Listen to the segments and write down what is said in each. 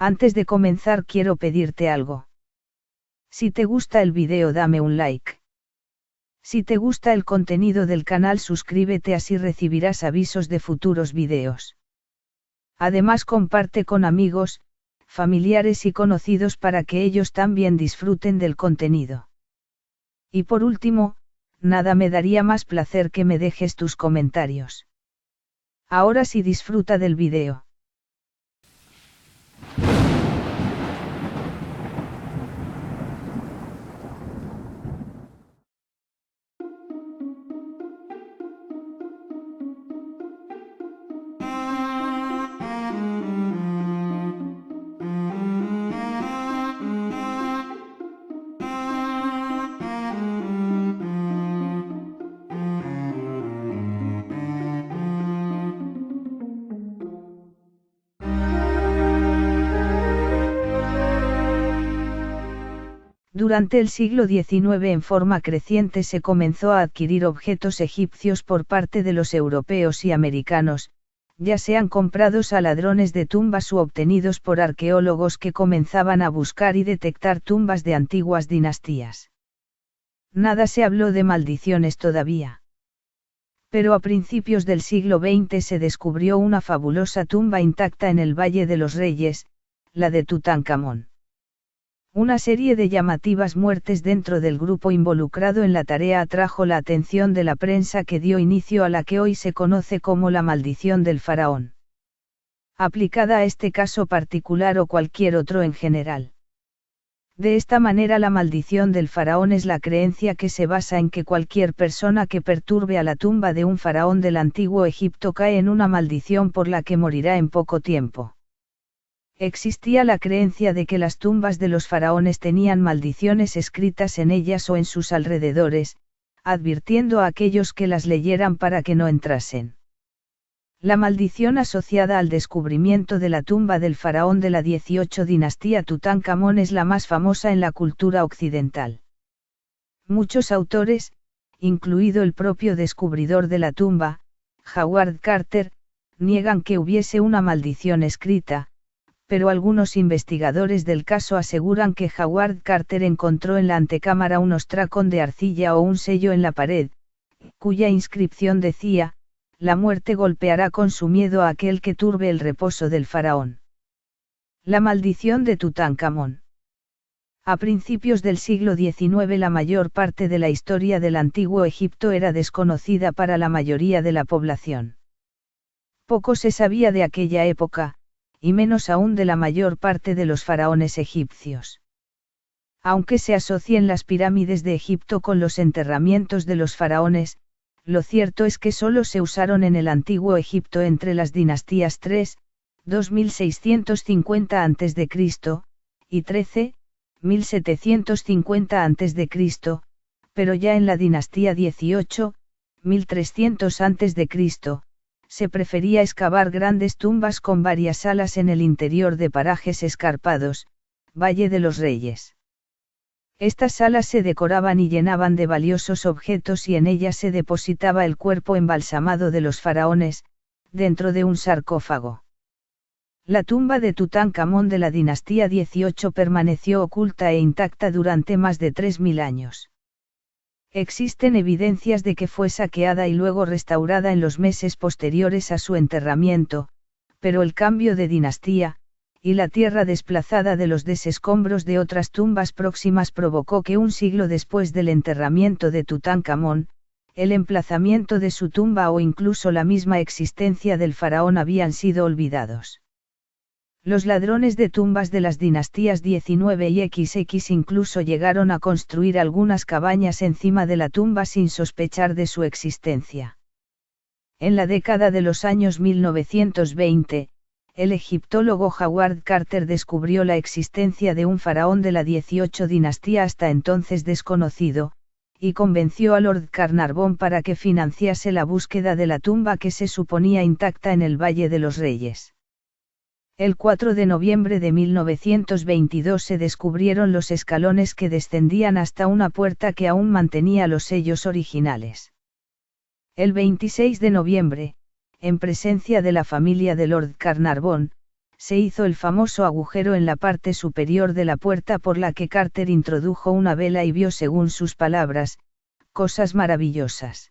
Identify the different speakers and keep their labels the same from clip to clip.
Speaker 1: Antes de comenzar quiero pedirte algo. Si te gusta el video dame un like. Si te gusta el contenido del canal suscríbete, así recibirás avisos de futuros videos. Además comparte con amigos, familiares y conocidos para que ellos también disfruten del contenido. Y por último, nada me daría más placer que me dejes tus comentarios. Ahora sí, disfruta del video. Durante el siglo XIX en forma creciente se comenzó a adquirir objetos egipcios por parte de los europeos y americanos, ya sean comprados a ladrones de tumbas u obtenidos por arqueólogos que comenzaban a buscar y detectar tumbas de antiguas dinastías. Nada se habló de maldiciones todavía. Pero a principios del siglo XX se descubrió una fabulosa tumba intacta en el Valle de los Reyes, la de Tutankamón. Una serie de llamativas muertes dentro del grupo involucrado en la tarea atrajo la atención de la prensa, que dio inicio a la que hoy se conoce como la maldición del faraón. Aplicada a este caso particular o cualquier otro en general. De esta manera, la maldición del faraón es la creencia que se basa en que cualquier persona que perturbe a la tumba de un faraón del antiguo Egipto cae en una maldición por la que morirá en poco tiempo. Existía la creencia de que las tumbas de los faraones tenían maldiciones escritas en ellas o en sus alrededores, advirtiendo a aquellos que las leyeran para que no entrasen. La maldición asociada al descubrimiento de la tumba del faraón de la 18 dinastía Tutankamón es la más famosa en la cultura occidental. Muchos autores, incluido el propio descubridor de la tumba, Howard Carter, niegan que hubiese una maldición escrita, pero algunos investigadores del caso aseguran que Howard Carter encontró en la antecámara un ostracón de arcilla o un sello en la pared, cuya inscripción decía: la muerte golpeará con su miedo a aquel que turbe el reposo del faraón. La maldición de Tutankamón. A principios del siglo XIX la mayor parte de la historia del antiguo Egipto era desconocida para la mayoría de la población. Poco se sabía de aquella época, y menos aún de la mayor parte de los faraones egipcios. Aunque se asocien las pirámides de Egipto con los enterramientos de los faraones, lo cierto es que solo se usaron en el antiguo Egipto entre las dinastías 3, 2650 a.C., y 13, 1750 a.C., pero ya en la dinastía 18, 1300 a.C., se prefería excavar grandes tumbas con varias salas en el interior de parajes escarpados, Valle de los Reyes. Estas salas se decoraban y llenaban de valiosos objetos y en ellas se depositaba el cuerpo embalsamado de los faraones, dentro de un sarcófago. La tumba de Tutankamón de la dinastía 18 permaneció oculta e intacta durante más de 3000 años. Existen evidencias de que fue saqueada y luego restaurada en los meses posteriores a su enterramiento, pero el cambio de dinastía, y la tierra desplazada de los desescombros de otras tumbas próximas provocó que un siglo después del enterramiento de Tutankamón, el emplazamiento de su tumba o incluso la misma existencia del faraón habían sido olvidados. Los ladrones de tumbas de las dinastías 19 y XX incluso llegaron a construir algunas cabañas encima de la tumba sin sospechar de su existencia. En la década de los años 1920, el egiptólogo Howard Carter descubrió la existencia de un faraón de la 18 dinastía hasta entonces desconocido, y convenció a Lord Carnarvon para que financiase la búsqueda de la tumba que se suponía intacta en el Valle de los Reyes. El 4 de noviembre de 1922 se descubrieron los escalones que descendían hasta una puerta que aún mantenía los sellos originales. El 26 de noviembre, en presencia de la familia de Lord Carnarvon, se hizo el famoso agujero en la parte superior de la puerta por la que Carter introdujo una vela y vio, según sus palabras, cosas maravillosas.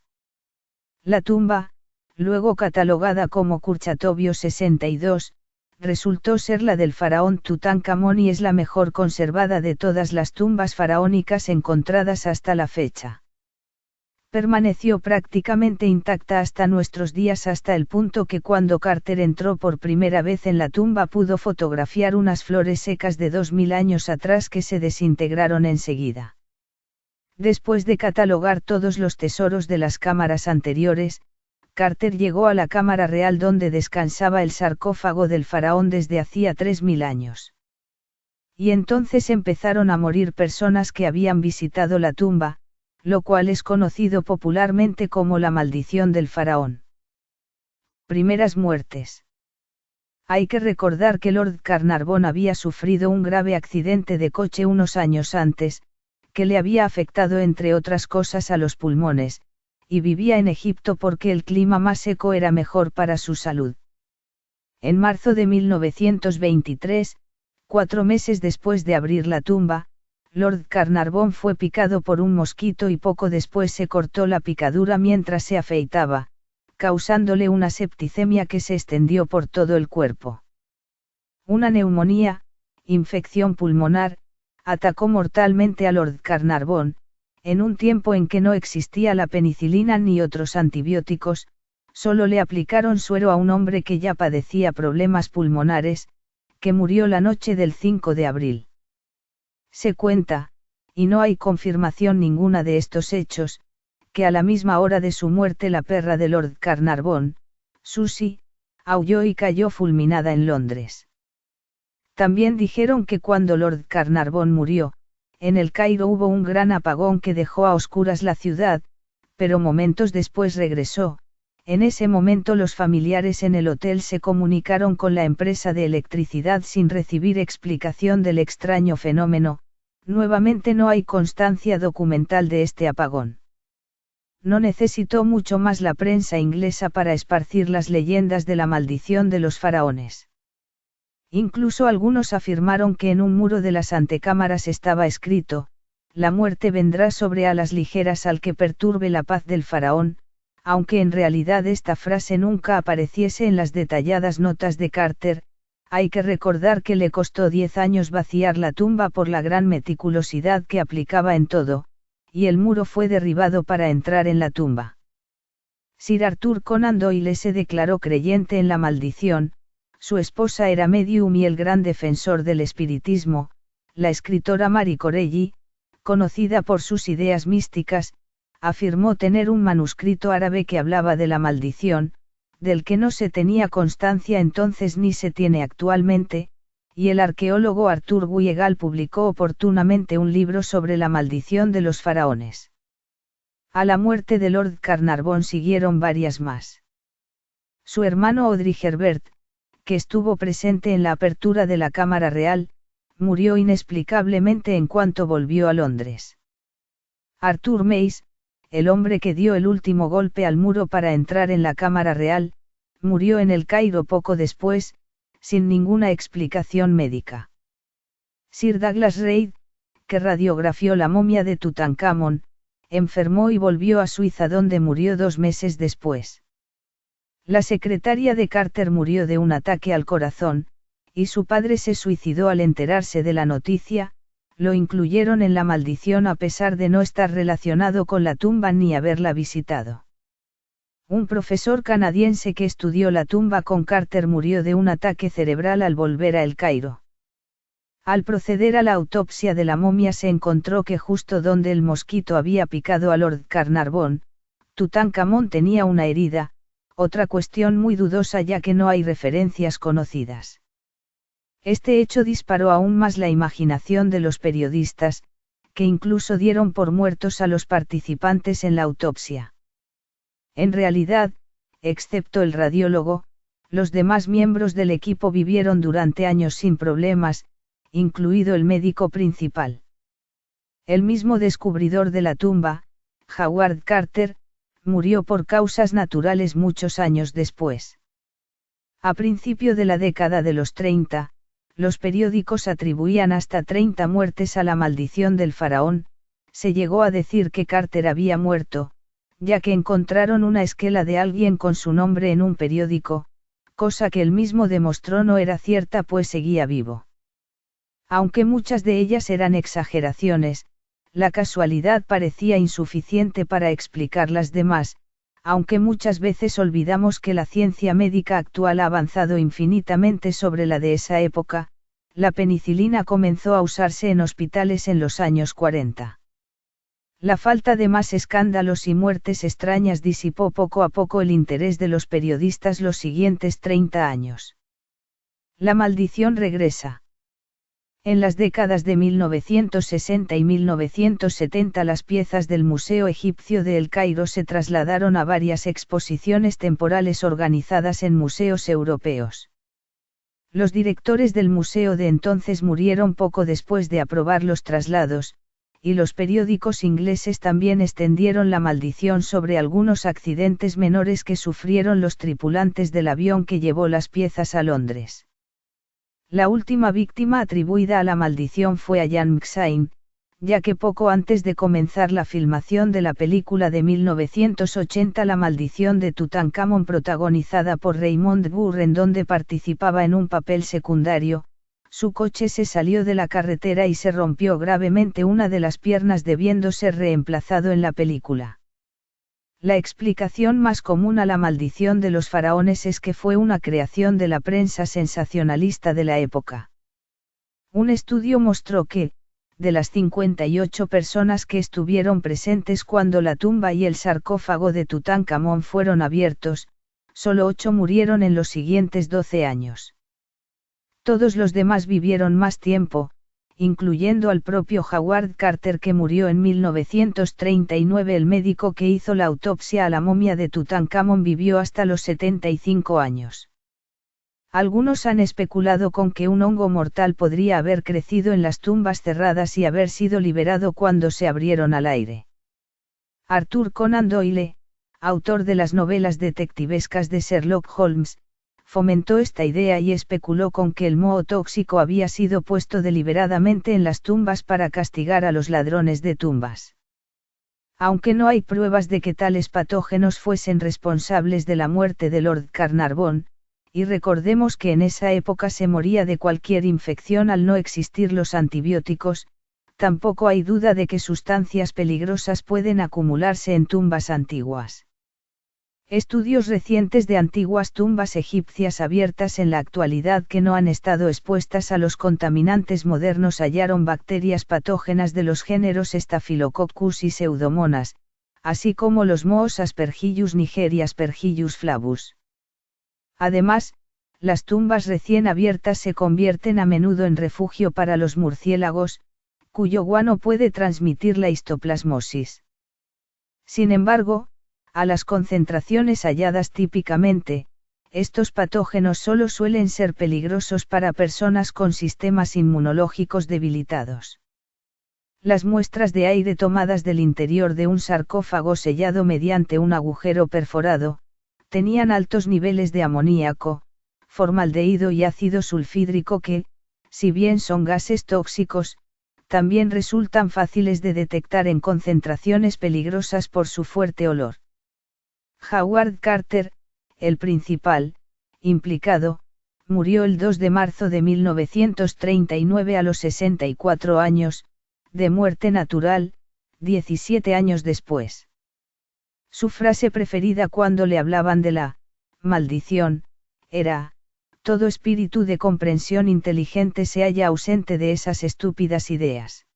Speaker 1: La tumba, luego catalogada como Kurchatobio 62, resultó ser la del faraón Tutankamón y es la mejor conservada de todas las tumbas faraónicas encontradas hasta la fecha. Permaneció prácticamente intacta hasta nuestros días, hasta el punto que cuando Carter entró por primera vez en la tumba pudo fotografiar unas flores secas de 2000 años atrás que se desintegraron enseguida. Después de catalogar todos los tesoros de las cámaras anteriores, Carter llegó a la cámara real donde descansaba el sarcófago del faraón desde hacía 3000 años. Y entonces empezaron a morir personas que habían visitado la tumba, lo cual es conocido popularmente como la maldición del faraón. Primeras muertes. Hay que recordar que Lord Carnarvon había sufrido un grave accidente de coche unos años antes, que le había afectado entre otras cosas a los pulmones, y vivía en Egipto porque el clima más seco era mejor para su salud. En marzo de 1923, 4 meses después de abrir la tumba, Lord Carnarvon fue picado por un mosquito y poco después se cortó la picadura mientras se afeitaba, causándole una septicemia que se extendió por todo el cuerpo. Una neumonía, infección pulmonar, atacó mortalmente a Lord Carnarvon, en un tiempo en que no existía la penicilina ni otros antibióticos, solo le aplicaron suero a un hombre que ya padecía problemas pulmonares, que murió la noche del 5 de abril. Se cuenta, y no hay confirmación ninguna de estos hechos, que a la misma hora de su muerte la perra de Lord Carnarvon, Susie, aulló y cayó fulminada en Londres. También dijeron que cuando Lord Carnarvon murió, en el Cairo hubo un gran apagón que dejó a oscuras la ciudad, pero momentos después regresó. En ese momento los familiares en el hotel se comunicaron con la empresa de electricidad sin recibir explicación del extraño fenómeno. Nuevamente no hay constancia documental de este apagón. No necesitó mucho más la prensa inglesa para esparcir las leyendas de la maldición de los faraones. Incluso algunos afirmaron que en un muro de las antecámaras estaba escrito: la muerte vendrá sobre alas ligeras al que perturbe la paz del faraón, aunque en realidad esta frase nunca apareciese en las detalladas notas de Carter. Hay que recordar que le costó 10 años vaciar la tumba por la gran meticulosidad que aplicaba en todo, y el muro fue derribado para entrar en la tumba. Sir Arthur Conan Doyle se declaró creyente en la maldición, su esposa era medium y el gran defensor del espiritismo, la escritora Marie Corelli, conocida por sus ideas místicas, afirmó tener un manuscrito árabe que hablaba de la maldición, del que no se tenía constancia entonces ni se tiene actualmente, y el arqueólogo Arthur Weigall publicó oportunamente un libro sobre la maldición de los faraones. A la muerte de Lord Carnarvon siguieron varias más. Su hermano Audrey Herbert, que estuvo presente en la apertura de la Cámara Real, murió inexplicablemente en cuanto volvió a Londres. Arthur Mace, el hombre que dio el último golpe al muro para entrar en la Cámara Real, murió en el Cairo poco después, sin ninguna explicación médica. Sir Douglas Reid, que radiografió la momia de Tutankamón, enfermó y volvió a Suiza donde murió 2 meses después. La secretaria de Carter murió de un ataque al corazón, y su padre se suicidó al enterarse de la noticia. Lo incluyeron en la maldición a pesar de no estar relacionado con la tumba ni haberla visitado. Un profesor canadiense que estudió la tumba con Carter murió de un ataque cerebral al volver a El Cairo. Al proceder a la autopsia de la momia se encontró que justo donde el mosquito había picado a Lord Carnarvon, Tutankamón tenía una herida, otra cuestión muy dudosa ya que no hay referencias conocidas. Este hecho disparó aún más la imaginación de los periodistas, que incluso dieron por muertos a los participantes en la autopsia. En realidad, excepto el radiólogo, los demás miembros del equipo vivieron durante años sin problemas, incluido el médico principal. El mismo descubridor de la tumba, Howard Carter, murió por causas naturales muchos años después. A principio de la década de los 30, los periódicos atribuían hasta 30 muertes a la maldición del faraón. Se llegó a decir que Carter había muerto, ya que encontraron una esquela de alguien con su nombre en un periódico, cosa que él mismo demostró no era cierta pues seguía vivo. Aunque muchas de ellas eran exageraciones, la casualidad parecía insuficiente para explicar las demás, aunque muchas veces olvidamos que la ciencia médica actual ha avanzado infinitamente sobre la de esa época. La penicilina comenzó a usarse en hospitales en los años 40. La falta de más escándalos y muertes extrañas disipó poco a poco el interés de los periodistas los siguientes 30 años. La maldición regresa. En las décadas de 1960 y 1970 las piezas del Museo Egipcio de El Cairo se trasladaron a varias exposiciones temporales organizadas en museos europeos. Los directores del museo de entonces murieron poco después de aprobar los traslados, y los periódicos ingleses también extendieron la maldición sobre algunos accidentes menores que sufrieron los tripulantes del avión que llevó las piezas a Londres. La última víctima atribuida a la maldición fue a Jan Mcsain, ya que poco antes de comenzar la filmación de la película de 1980 La maldición de Tutankamón protagonizada por Raymond Burr en donde participaba en un papel secundario, su coche se salió de la carretera y se rompió gravemente una de las piernas debiendo ser reemplazado en la película. La explicación más común a la maldición de los faraones es que fue una creación de la prensa sensacionalista de la época. Un estudio mostró que, de las 58 personas que estuvieron presentes cuando la tumba y el sarcófago de Tutankamón fueron abiertos, solo 8 murieron en los siguientes 12 años. Todos los demás vivieron más tiempo, incluyendo al propio Howard Carter que murió en 1939. El médico que hizo la autopsia a la momia de Tutankamón vivió hasta los 75 años. Algunos han especulado con que un hongo mortal podría haber crecido en las tumbas cerradas y haber sido liberado cuando se abrieron al aire. Arthur Conan Doyle, autor de las novelas detectivescas de Sherlock Holmes, fomentó esta idea y especuló con que el moho tóxico había sido puesto deliberadamente en las tumbas para castigar a los ladrones de tumbas. Aunque no hay pruebas de que tales patógenos fuesen responsables de la muerte de Lord Carnarvon, y recordemos que en esa época se moría de cualquier infección al no existir los antibióticos, tampoco hay duda de que sustancias peligrosas pueden acumularse en tumbas antiguas. Estudios recientes de antiguas tumbas egipcias abiertas en la actualidad que no han estado expuestas a los contaminantes modernos hallaron bacterias patógenas de los géneros Staphylococcus y Pseudomonas, así como los mohos Aspergillus niger y Aspergillus flavus. Además, las tumbas recién abiertas se convierten a menudo en refugio para los murciélagos, cuyo guano puede transmitir la histoplasmosis. Sin embargo, a las concentraciones halladas típicamente, estos patógenos solo suelen ser peligrosos para personas con sistemas inmunológicos debilitados. Las muestras de aire tomadas del interior de un sarcófago sellado mediante un agujero perforado, tenían altos niveles de amoníaco, formaldehído y ácido sulfídrico que, si bien son gases tóxicos, también resultan fáciles de detectar en concentraciones peligrosas por su fuerte olor. Howard Carter, el principal implicado, murió el 2 de marzo de 1939 a los 64 años, de muerte natural, 17 años después. Su frase preferida cuando le hablaban de la maldición era: todo espíritu de comprensión inteligente se halla ausente de esas estúpidas ideas.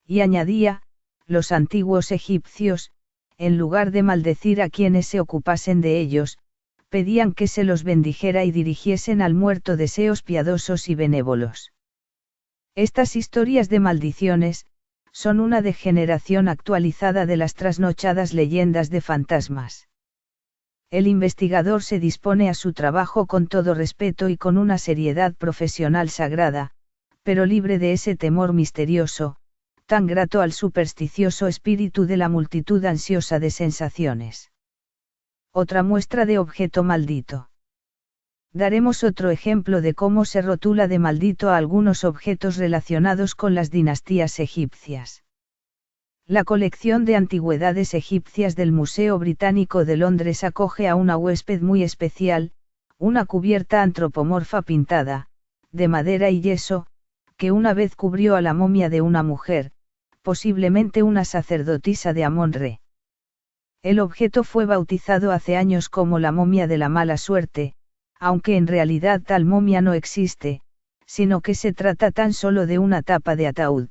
Speaker 1: Y añadía: los antiguos egipcios, en lugar de maldecir a quienes se ocupasen de ellos, pedían que se los bendijera y dirigiesen al muerto deseos piadosos y benévolos. Estas historias de maldiciones, son una degeneración actualizada de las trasnochadas leyendas de fantasmas. El investigador se dispone a su trabajo con todo respeto y con una seriedad profesional sagrada, pero libre de ese temor misterioso, tan grato al supersticioso espíritu de la multitud ansiosa de sensaciones. Otra muestra de objeto maldito. Daremos otro ejemplo de cómo se rotula de maldito a algunos objetos relacionados con las dinastías egipcias. La colección de antigüedades egipcias del Museo Británico de Londres acoge a una huésped muy especial, una cubierta antropomorfa pintada, de madera y yeso, que una vez cubrió a la momia de una mujer, posiblemente una sacerdotisa de Amon-Re. El objeto fue bautizado hace años como la momia de la mala suerte, aunque en realidad tal momia no existe, sino que se trata tan solo de una tapa de ataúd.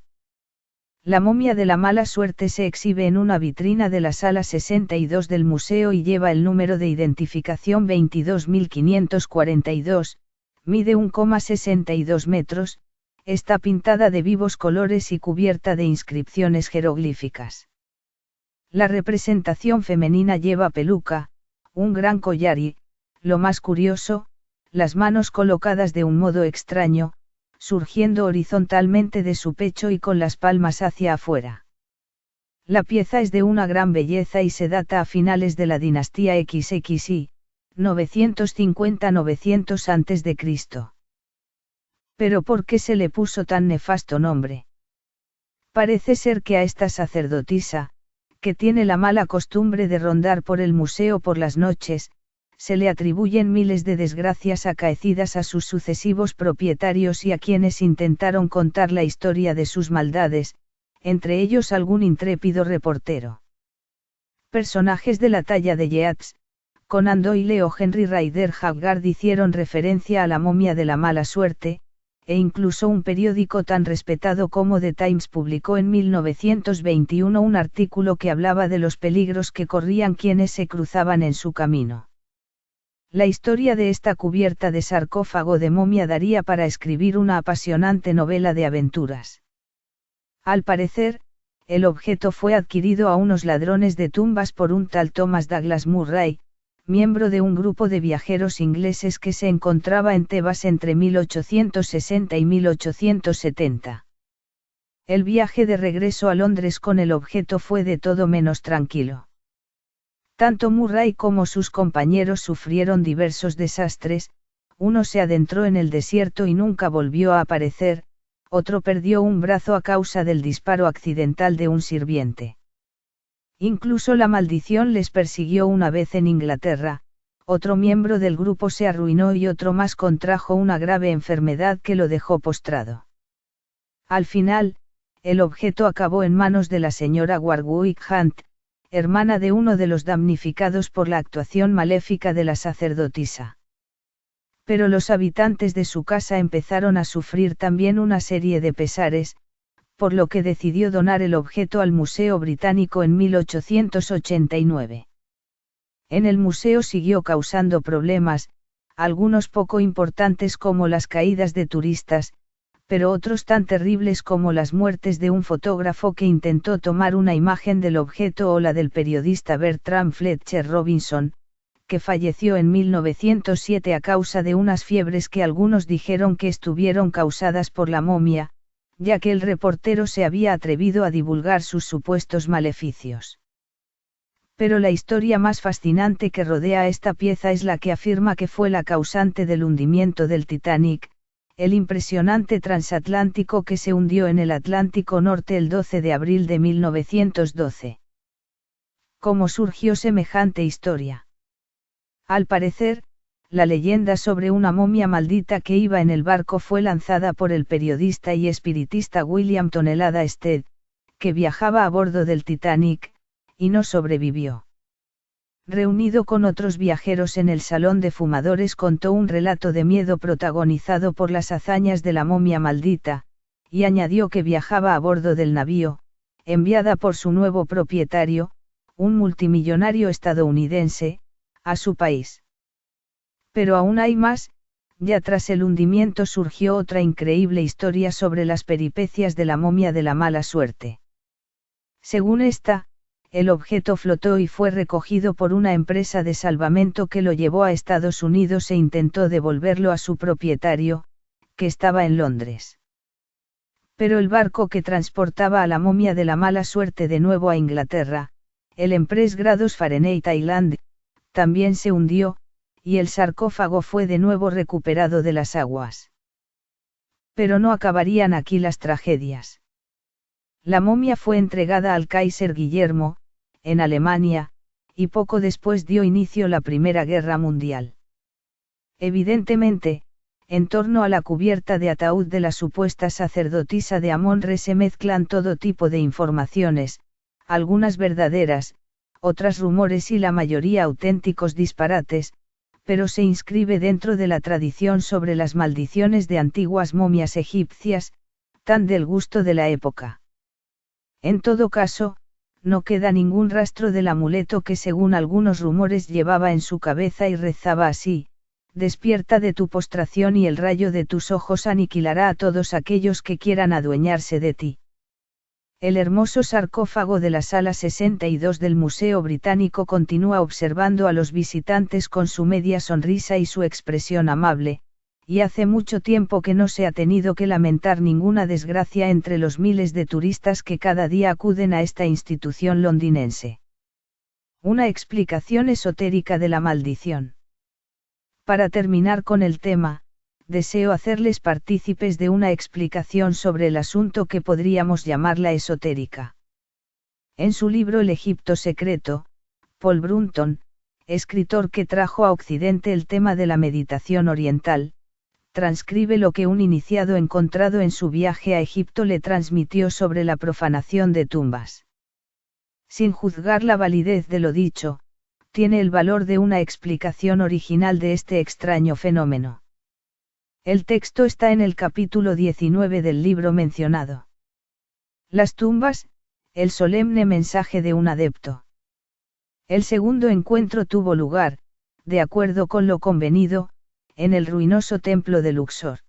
Speaker 1: La momia de la mala suerte se exhibe en una vitrina de la sala 62 del museo y lleva el número de identificación 22.542, mide 1,62 metros, está pintada de vivos colores y cubierta de inscripciones jeroglíficas. La representación femenina lleva peluca, un gran collar y, lo más curioso, las manos colocadas de un modo extraño, surgiendo horizontalmente de su pecho y con las palmas hacia afuera. La pieza es de una gran belleza y se data a finales de la dinastía XXI, 950-900 a.C. Pero ¿por qué se le puso tan nefasto nombre? Parece ser que a esta sacerdotisa, que tiene la mala costumbre de rondar por el museo por las noches, se le atribuyen miles de desgracias acaecidas a sus sucesivos propietarios y a quienes intentaron contar la historia de sus maldades, entre ellos algún intrépido reportero. Personajes de la talla de Yeats, Conan Doyle o Henry Rider Haggard hicieron referencia a la momia de la mala suerte, e incluso un periódico tan respetado como The Times publicó en 1921 un artículo que hablaba de los peligros que corrían quienes se cruzaban en su camino. La historia de esta cubierta de sarcófago de momia daría para escribir una apasionante novela de aventuras. Al parecer, el objeto fue adquirido a unos ladrones de tumbas por un tal Thomas Douglas Murray, miembro de un grupo de viajeros ingleses que se encontraba en Tebas entre 1860 y 1870. El viaje de regreso a Londres con el objeto fue de todo menos tranquilo. Tanto Murray como sus compañeros sufrieron diversos desastres, uno se adentró en el desierto y nunca volvió a aparecer, otro perdió un brazo a causa del disparo accidental de un sirviente. Incluso la maldición les persiguió una vez en Inglaterra, otro miembro del grupo se arruinó y otro más contrajo una grave enfermedad que lo dejó postrado. Al final, el objeto acabó en manos de la señora Warwick Hunt, hermana de uno de los damnificados por la actuación maléfica de la sacerdotisa. Pero los habitantes de su casa empezaron a sufrir también una serie de pesares, por lo que decidió donar el objeto al Museo Británico en 1889. En el museo siguió causando problemas, algunos poco importantes como las caídas de turistas, pero otros tan terribles como las muertes de un fotógrafo que intentó tomar una imagen del objeto o la del periodista Bertram Fletcher Robinson, que falleció en 1907 a causa de unas fiebres que algunos dijeron que estuvieron causadas por la momia, ya que el reportero se había atrevido a divulgar sus supuestos maleficios. Pero la historia más fascinante que rodea a esta pieza es la que afirma que fue la causante del hundimiento del Titanic, el impresionante transatlántico que se hundió en el Atlántico Norte el 12 de abril de 1912. ¿Cómo surgió semejante historia? Al parecer, la leyenda sobre una momia maldita que iba en el barco fue lanzada por el periodista y espiritista William Tonelada Stead, que viajaba a bordo del Titanic, y no sobrevivió. Reunido con otros viajeros en el salón de fumadores contó un relato de miedo protagonizado por las hazañas de la momia maldita, y añadió que viajaba a bordo del navío, enviada por su nuevo propietario, un multimillonario estadounidense, a su país. Pero aún hay más, ya tras el hundimiento surgió otra increíble historia sobre las peripecias de la momia de la mala suerte. Según esta, el objeto flotó y fue recogido por una empresa de salvamento que lo llevó a Estados Unidos e intentó devolverlo a su propietario, que estaba en Londres. Pero el barco que transportaba a la momia de la mala suerte de nuevo a Inglaterra, el Empress grados Fahrenheit Island, también se hundió, y el sarcófago fue de nuevo recuperado de las aguas. Pero no acabarían aquí las tragedias. La momia fue entregada al Kaiser Guillermo, en Alemania, y poco después dio inicio la Primera Guerra Mundial. Evidentemente, en torno a la cubierta de ataúd de la supuesta sacerdotisa de Amon-Re se mezclan todo tipo de informaciones, algunas verdaderas, otras rumores y la mayoría auténticos disparates, pero se inscribe dentro de la tradición sobre las maldiciones de antiguas momias egipcias, tan del gusto de la época. En todo caso, no queda ningún rastro del amuleto que según algunos rumores llevaba en su cabeza y rezaba así: despierta de tu postración y el rayo de tus ojos aniquilará a todos aquellos que quieran adueñarse de ti. El hermoso sarcófago de la sala 62 del Museo Británico continúa observando a los visitantes con su media sonrisa y su expresión amable, y hace mucho tiempo que no se ha tenido que lamentar ninguna desgracia entre los miles de turistas que cada día acuden a esta institución londinense. Una explicación esotérica de la maldición. Para terminar con el tema, deseo hacerles partícipes de una explicación sobre el asunto que podríamos llamarla esotérica. En su libro El Egipto Secreto, Paul Brunton, escritor que trajo a Occidente el tema de la meditación oriental, transcribe lo que un iniciado encontrado en su viaje a Egipto le transmitió sobre la profanación de tumbas. Sin juzgar la validez de lo dicho, tiene el valor de una explicación original de este extraño fenómeno. El texto está en el capítulo 19 del libro mencionado. Las tumbas, el solemne mensaje de un adepto. El segundo encuentro tuvo lugar, de acuerdo con lo convenido, en el ruinoso templo de Luxor.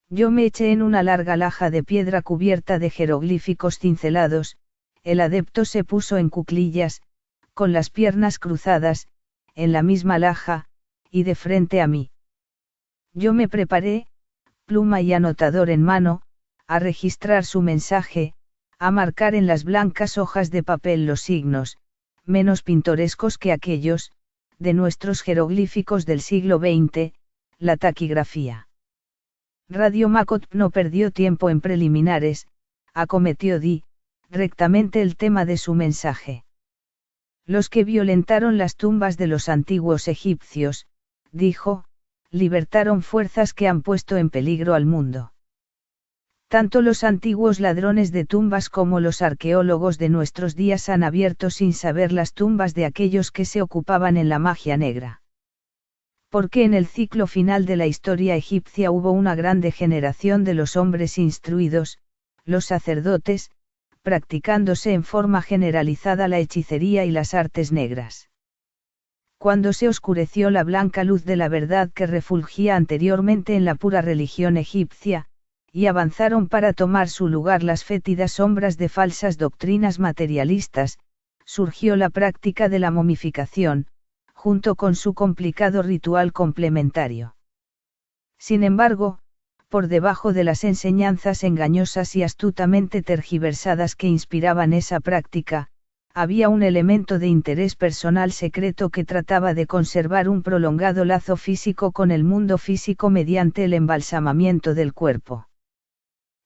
Speaker 1: Yo me eché en una larga laja de piedra cubierta de jeroglíficos cincelados, el adepto se puso en cuclillas, con las piernas cruzadas, en la misma laja, y de frente a mí. Yo me preparé, pluma y anotador en mano, a registrar su mensaje, a marcar en las blancas hojas de papel los signos, menos pintorescos que aquellos, de nuestros jeroglíficos del siglo XX, la taquigrafía. Radio Makot no perdió tiempo en preliminares, acometió rectamente el tema de su mensaje. Los que violentaron las tumbas de los antiguos egipcios, dijo, libertaron fuerzas que han puesto en peligro al mundo. Tanto los antiguos ladrones de tumbas como los arqueólogos de nuestros días han abierto sin saber las tumbas de aquellos que se ocupaban en la magia negra. Porque en el ciclo final de la historia egipcia hubo una gran degeneración de los hombres instruidos, los sacerdotes, practicándose en forma generalizada la hechicería y las artes negras. Cuando se oscureció la blanca luz de la verdad que refulgía anteriormente en la pura religión egipcia, y avanzaron para tomar su lugar las fétidas sombras de falsas doctrinas materialistas, surgió la práctica de la momificación, junto con su complicado ritual complementario. Sin embargo, por debajo de las enseñanzas engañosas y astutamente tergiversadas que inspiraban esa práctica, había un elemento de interés personal secreto que trataba de conservar un prolongado lazo físico con el mundo físico mediante el embalsamamiento del cuerpo.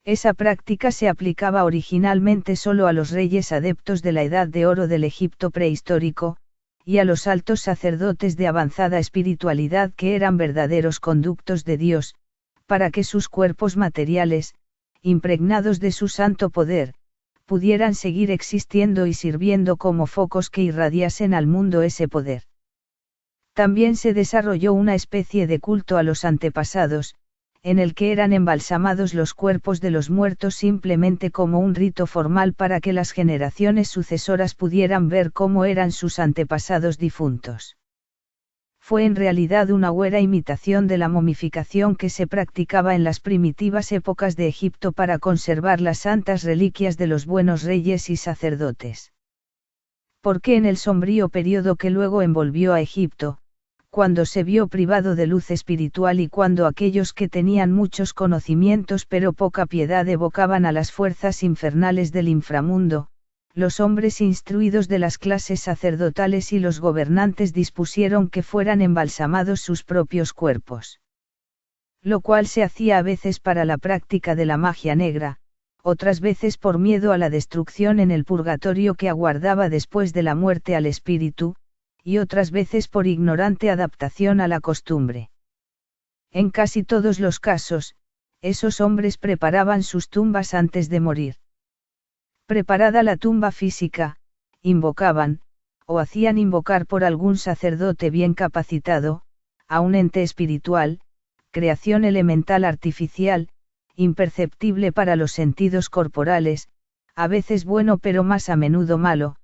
Speaker 1: Esa práctica se aplicaba originalmente solo a los reyes adeptos de la Edad de Oro del Egipto prehistórico, y a los altos sacerdotes de avanzada espiritualidad que eran verdaderos conductos de Dios, para que sus cuerpos materiales, impregnados de su santo poder, pudieran seguir existiendo y sirviendo como focos que irradiasen al mundo ese poder. También se desarrolló una especie de culto a los antepasados, en el que eran embalsamados los cuerpos de los muertos simplemente como un rito formal para que las generaciones sucesoras pudieran ver cómo eran sus antepasados difuntos. Fue en realidad una huera imitación de la momificación que se practicaba en las primitivas épocas de Egipto para conservar las santas reliquias de los buenos reyes y sacerdotes. Porque en el sombrío período que luego envolvió a Egipto, cuando se vio privado de luz espiritual y cuando aquellos que tenían muchos conocimientos pero poca piedad evocaban a las fuerzas infernales del inframundo, los hombres instruidos de las clases sacerdotales y los gobernantes dispusieron que fueran embalsamados sus propios cuerpos. Lo cual se hacía a veces para la práctica de la magia negra, otras veces por miedo a la destrucción en el purgatorio que aguardaba después de la muerte al espíritu, y otras veces por ignorante adaptación a la costumbre. En casi todos los casos, esos hombres preparaban sus tumbas antes de morir. Preparada la tumba física, invocaban, o hacían invocar por algún sacerdote bien capacitado, a un ente espiritual, creación elemental artificial, imperceptible para los sentidos corporales, a veces bueno pero más a menudo malo,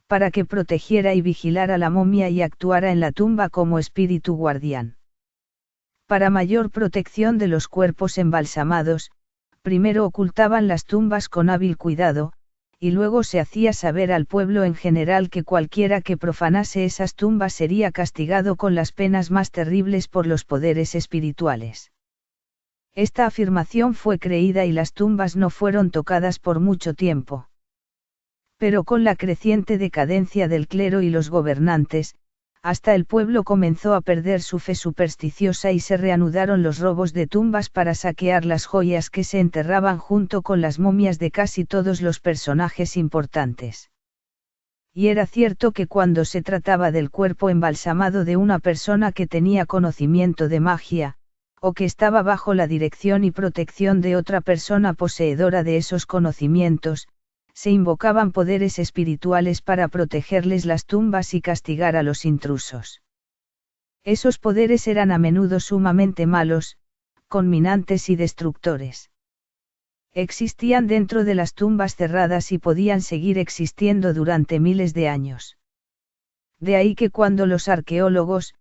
Speaker 1: para que protegiera y vigilara la momia y actuara en la tumba como espíritu guardián. Para mayor protección de los cuerpos embalsamados, primero ocultaban las tumbas con hábil cuidado, y luego se hacía saber al pueblo en general que cualquiera que profanase esas tumbas sería castigado con las penas más terribles por los poderes espirituales. Esta afirmación fue creída y las tumbas no fueron tocadas por mucho tiempo. Pero con la creciente decadencia del clero y los gobernantes, hasta el pueblo comenzó a perder su fe supersticiosa y se reanudaron los robos de tumbas para saquear las joyas que se enterraban junto con las momias de casi todos los personajes importantes. Y era cierto que cuando se trataba del cuerpo embalsamado de una persona que tenía conocimiento de magia, o que estaba bajo la dirección y protección de otra persona poseedora de esos conocimientos, se invocaban poderes espirituales para protegerles las tumbas y castigar a los intrusos. Esos poderes eran a menudo sumamente malos, conminantes y destructores. Existían dentro de las tumbas cerradas y podían seguir existiendo durante miles de años. De ahí que cuando los arqueólogos,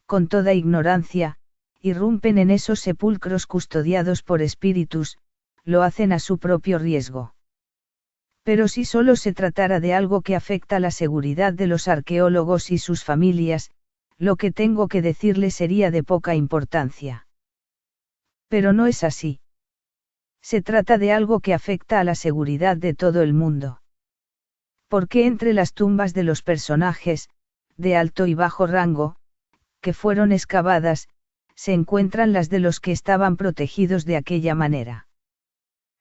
Speaker 1: con toda ignorancia, irrumpen en esos sepulcros custodiados por espíritus, lo hacen a su propio riesgo. Pero si solo se tratara de algo que afecta la seguridad de los arqueólogos y sus familias, lo que tengo que decirles sería de poca importancia. Pero no es así. Se trata de algo que afecta a la seguridad de todo el mundo. Porque entre las tumbas de los personajes, de alto y bajo rango, que fueron excavadas, se encuentran las de los que estaban protegidos de aquella manera.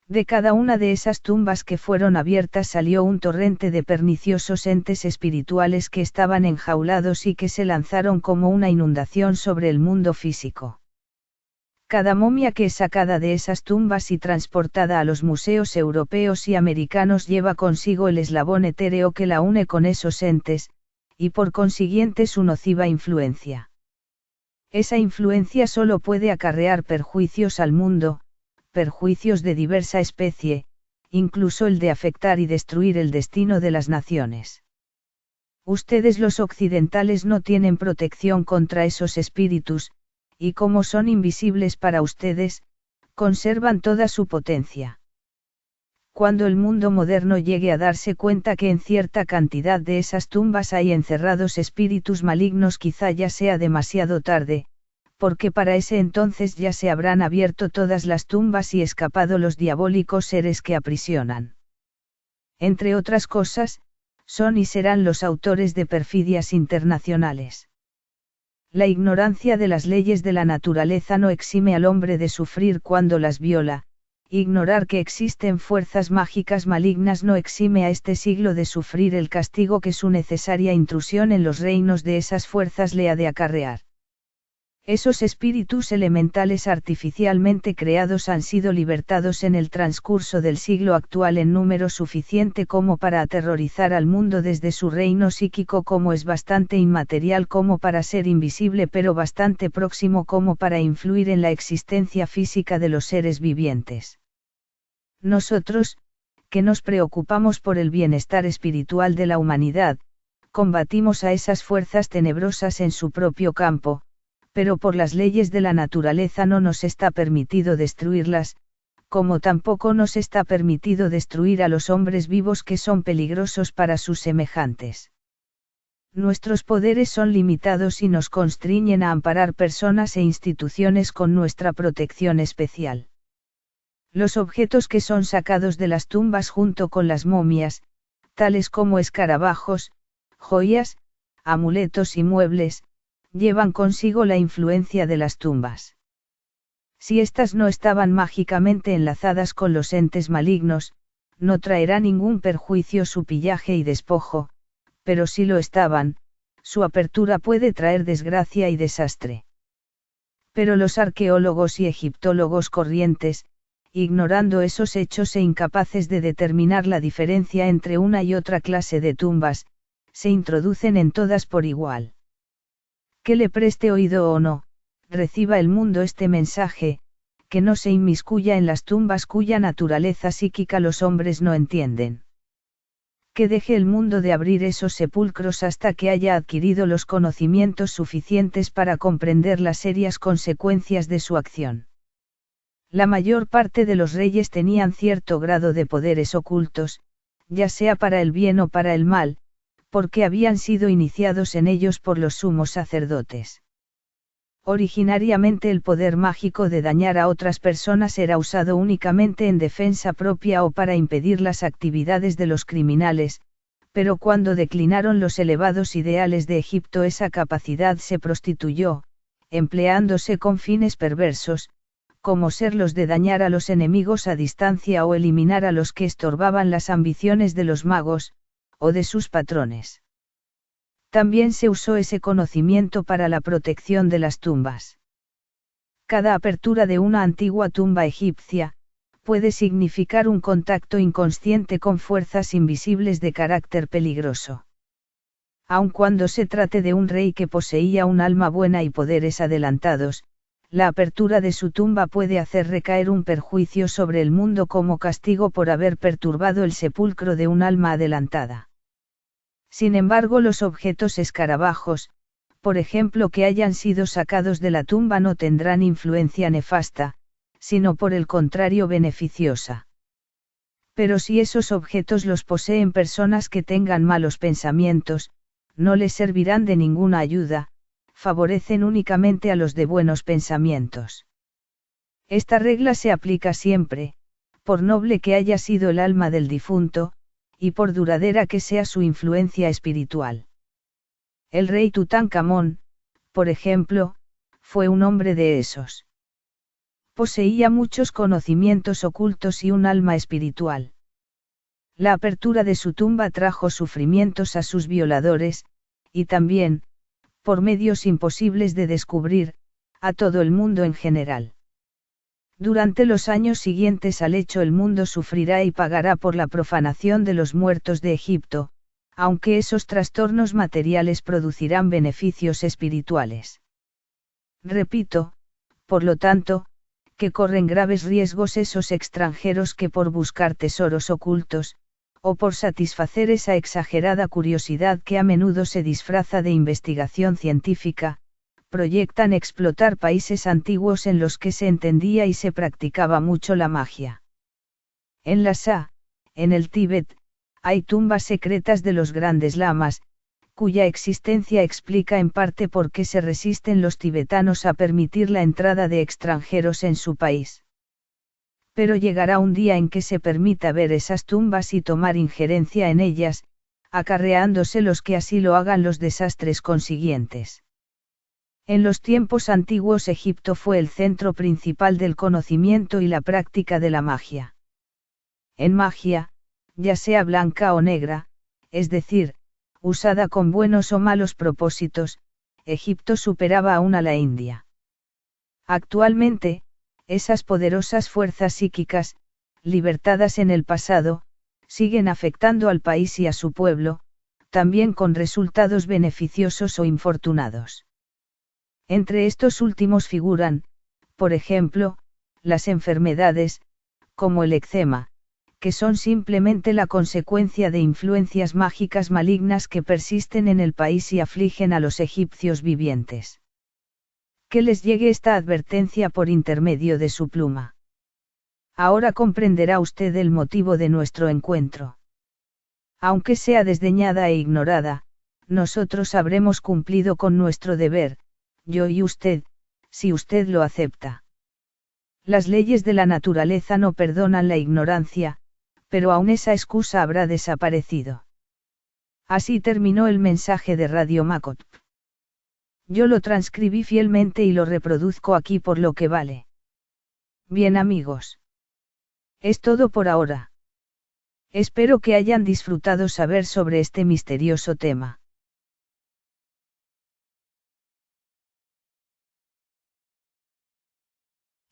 Speaker 1: De cada una de esas tumbas que fueron abiertas salió un torrente de perniciosos entes espirituales que estaban enjaulados y que se lanzaron como una inundación sobre el mundo físico. Cada momia que es sacada de esas tumbas y transportada a los museos europeos y americanos lleva consigo el eslabón etéreo que la une con esos entes, y por consiguiente su nociva influencia. Esa influencia solo puede acarrear perjuicios al mundo, perjuicios de diversa especie, incluso el de afectar y destruir el destino de las naciones. Ustedes los occidentales no tienen protección contra esos espíritus, y como son invisibles para ustedes, conservan toda su potencia. Cuando el mundo moderno llegue a darse cuenta que en cierta cantidad de esas tumbas hay encerrados espíritus malignos, quizá ya sea demasiado tarde, porque para ese entonces ya se habrán abierto todas las tumbas y escapado los diabólicos seres que aprisionan. Entre otras cosas, son y serán los autores de perfidias internacionales. La ignorancia de las leyes de la naturaleza no exime al hombre de sufrir cuando las viola, ignorar que existen fuerzas mágicas malignas no exime a este siglo de sufrir el castigo que su necesaria intrusión en los reinos de esas fuerzas le ha de acarrear. Esos espíritus elementales artificialmente creados han sido libertados en el transcurso del siglo actual en número suficiente como para aterrorizar al mundo desde su reino psíquico, como es bastante inmaterial como para ser invisible, pero bastante próximo como para influir en la existencia física de los seres vivientes. Nosotros, que nos preocupamos por el bienestar espiritual de la humanidad, combatimos a esas fuerzas tenebrosas en su propio campo, pero por las leyes de la naturaleza no nos está permitido destruirlas, como tampoco nos está permitido destruir a los hombres vivos que son peligrosos para sus semejantes. Nuestros poderes son limitados y nos constriñen a amparar personas e instituciones con nuestra protección especial. Los objetos que son sacados de las tumbas junto con las momias, tales como escarabajos, joyas, amuletos y muebles, llevan consigo la influencia de las tumbas. Si éstas no estaban mágicamente enlazadas con los entes malignos, no traerá ningún perjuicio su pillaje y despojo, pero si lo estaban, su apertura puede traer desgracia y desastre. Pero los arqueólogos y egiptólogos corrientes, ignorando esos hechos e incapaces de determinar la diferencia entre una y otra clase de tumbas, se introducen en todas por igual. Que le preste oído o no, reciba el mundo este mensaje, que no se inmiscuya en las tumbas cuya naturaleza psíquica los hombres no entienden. Que deje el mundo de abrir esos sepulcros hasta que haya adquirido los conocimientos suficientes para comprender las serias consecuencias de su acción. La mayor parte de los reyes tenían cierto grado de poderes ocultos, ya sea para el bien o para el mal, porque habían sido iniciados en ellos por los sumos sacerdotes. Originariamente el poder mágico de dañar a otras personas era usado únicamente en defensa propia o para impedir las actividades de los criminales, pero cuando declinaron los elevados ideales de Egipto esa capacidad se prostituyó, empleándose con fines perversos, como ser los de dañar a los enemigos a distancia o eliminar a los que estorbaban las ambiciones de los magos, o de sus patrones. También se usó ese conocimiento para la protección de las tumbas. Cada apertura de una antigua tumba egipcia, puede significar un contacto inconsciente con fuerzas invisibles de carácter peligroso. Aun cuando se trate de un rey que poseía un alma buena y poderes adelantados, la apertura de su tumba puede hacer recaer un perjuicio sobre el mundo como castigo por haber perturbado el sepulcro de un alma adelantada. Sin embargo, los objetos escarabajos, por ejemplo, que hayan sido sacados de la tumba no tendrán influencia nefasta, sino por el contrario beneficiosa. Pero si esos objetos los poseen personas que tengan malos pensamientos, no les servirán de ninguna ayuda, favorecen únicamente a los de buenos pensamientos. Esta regla se aplica siempre, por noble que haya sido el alma del difunto, y por duradera que sea su influencia espiritual. El rey Tutankamón, por ejemplo, fue un hombre de esos. Poseía muchos conocimientos ocultos y un alma espiritual. La apertura de su tumba trajo sufrimientos a sus violadores, y también, por medios imposibles de descubrir, a todo el mundo en general. Durante los años siguientes al hecho el mundo sufrirá y pagará por la profanación de los muertos de Egipto, aunque esos trastornos materiales producirán beneficios espirituales. Repito, por lo tanto, que corren graves riesgos esos extranjeros que por buscar tesoros ocultos, o por satisfacer esa exagerada curiosidad que a menudo se disfraza de investigación científica, proyectan explotar países antiguos en los que se entendía y se practicaba mucho la magia. En Lhasa, en el Tíbet, hay tumbas secretas de los grandes lamas, cuya existencia explica en parte por qué se resisten los tibetanos a permitir la entrada de extranjeros en su país. Pero llegará un día en que se permita ver esas tumbas y tomar injerencia en ellas, acarreándose los que así lo hagan los desastres consiguientes. En los tiempos antiguos Egipto fue el centro principal del conocimiento y la práctica de la magia. En magia, ya sea blanca o negra, es decir, usada con buenos o malos propósitos, Egipto superaba aún a la India. Actualmente, esas poderosas fuerzas psíquicas, libertadas en el pasado, siguen afectando al país y a su pueblo, también con resultados beneficiosos o infortunados. Entre estos últimos figuran, por ejemplo, las enfermedades, como el eczema, que son simplemente la consecuencia de influencias mágicas malignas que persisten en el país y afligen a los egipcios vivientes. Que les llegue esta advertencia por intermedio de su pluma. Ahora comprenderá usted el motivo de nuestro encuentro. Aunque sea desdeñada e ignorada, nosotros habremos cumplido con nuestro deber, yo y usted, si usted lo acepta. Las leyes de la naturaleza no perdonan la ignorancia, pero aún esa excusa habrá desaparecido. Así terminó el mensaje de Radio Macot. Yo lo transcribí fielmente y lo reproduzco aquí por lo que vale. Bien amigos. Es todo por ahora. Espero que hayan disfrutado saber sobre este misterioso tema.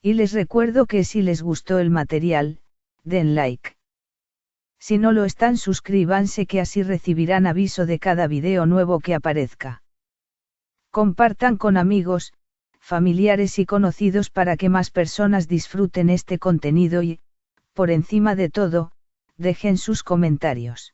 Speaker 1: Y les recuerdo que si les gustó el material, den like. Si no lo están, suscríbanse, que así recibirán aviso de cada video nuevo que aparezca. Compartan con amigos, familiares y conocidos para que más personas disfruten este contenido y, por encima de todo, dejen sus comentarios.